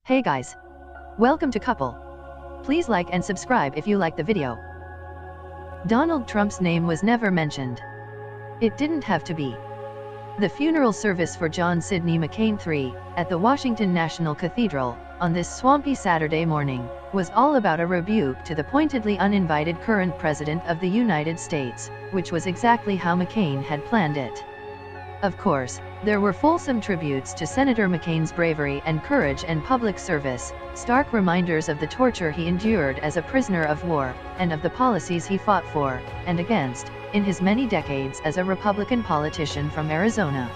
Hey guys! Welcome to Couple. Please like and subscribe if you like the video. Donald Trump's name was never mentioned. It didn't have to be. The funeral service for John Sidney McCain III, at the Washington National Cathedral, on this swampy Saturday morning, was all about a rebuke to the pointedly uninvited current President of the United States, which was exactly how McCain had planned it. Of course, there were fulsome tributes to Senator McCain's bravery and courage and public service, stark reminders of the torture he endured as a prisoner of war, and of the policies he fought for, and against, in his many decades as a Republican politician from Arizona.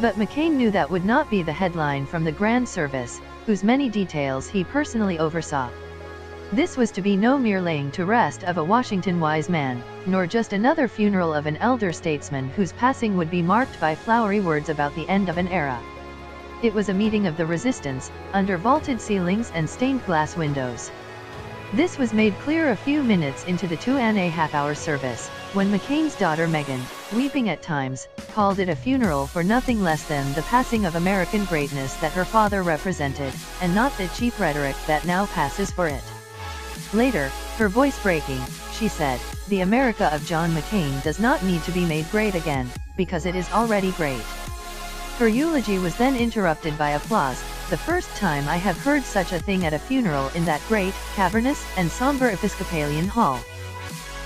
But McCain knew that would not be the headline from the grand service, whose many details he personally oversaw. This was to be no mere laying to rest of a Washington wise man, nor just another funeral of an elder statesman whose passing would be marked by flowery words about the end of an era. It was a meeting of the resistance, under vaulted ceilings and stained glass windows. This was made clear a few minutes into the 2.5-hour service, when McCain's daughter Meghan, weeping at times, called it a funeral for nothing less than the passing of American greatness that her father represented, and not the cheap rhetoric that now passes for it. Later, her voice breaking, she said, "The America of John McCain does not need to be made great again, because it is already great." Her eulogy was then interrupted by applause, the first time I have heard such a thing at a funeral in that great, cavernous, and somber Episcopalian hall.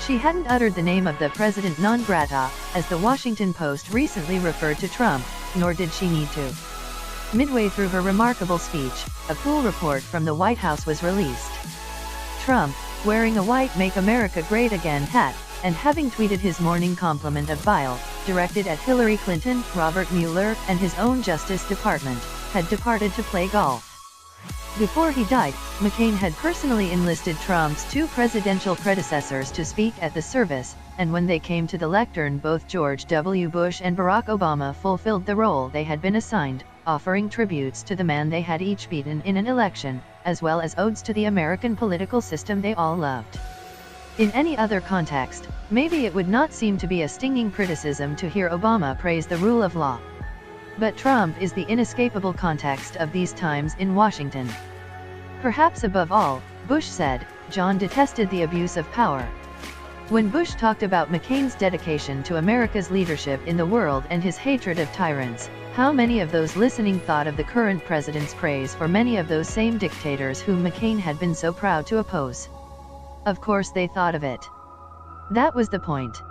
She hadn't uttered the name of the president non grata, as the Washington Post recently referred to Trump, nor did she need to. Midway through her remarkable speech, a cool report from the White House was released. Trump, wearing a white Make America Great Again hat, and having tweeted his morning compliment of bile, directed at Hillary Clinton, Robert Mueller, and his own Justice Department, had departed to play golf. Before he died, McCain had personally enlisted Trump's two presidential predecessors to speak at the service, and when they came to the lectern both George W. Bush and Barack Obama fulfilled the role they had been assigned, offering tributes to the man they had each beaten in an election, as well as odes to the American political system they all loved. In any other context, maybe it would not seem to be a stinging criticism to hear Obama praise the rule of law. But Trump is the inescapable context of these times in Washington. Perhaps above all, Bush said, John detested the abuse of power. When Bush talked about McCain's dedication to America's leadership in the world and his hatred of tyrants, how many of those listening thought of the current president's praise for many of those same dictators whom McCain had been so proud to oppose? Of course they thought of it. That was the point.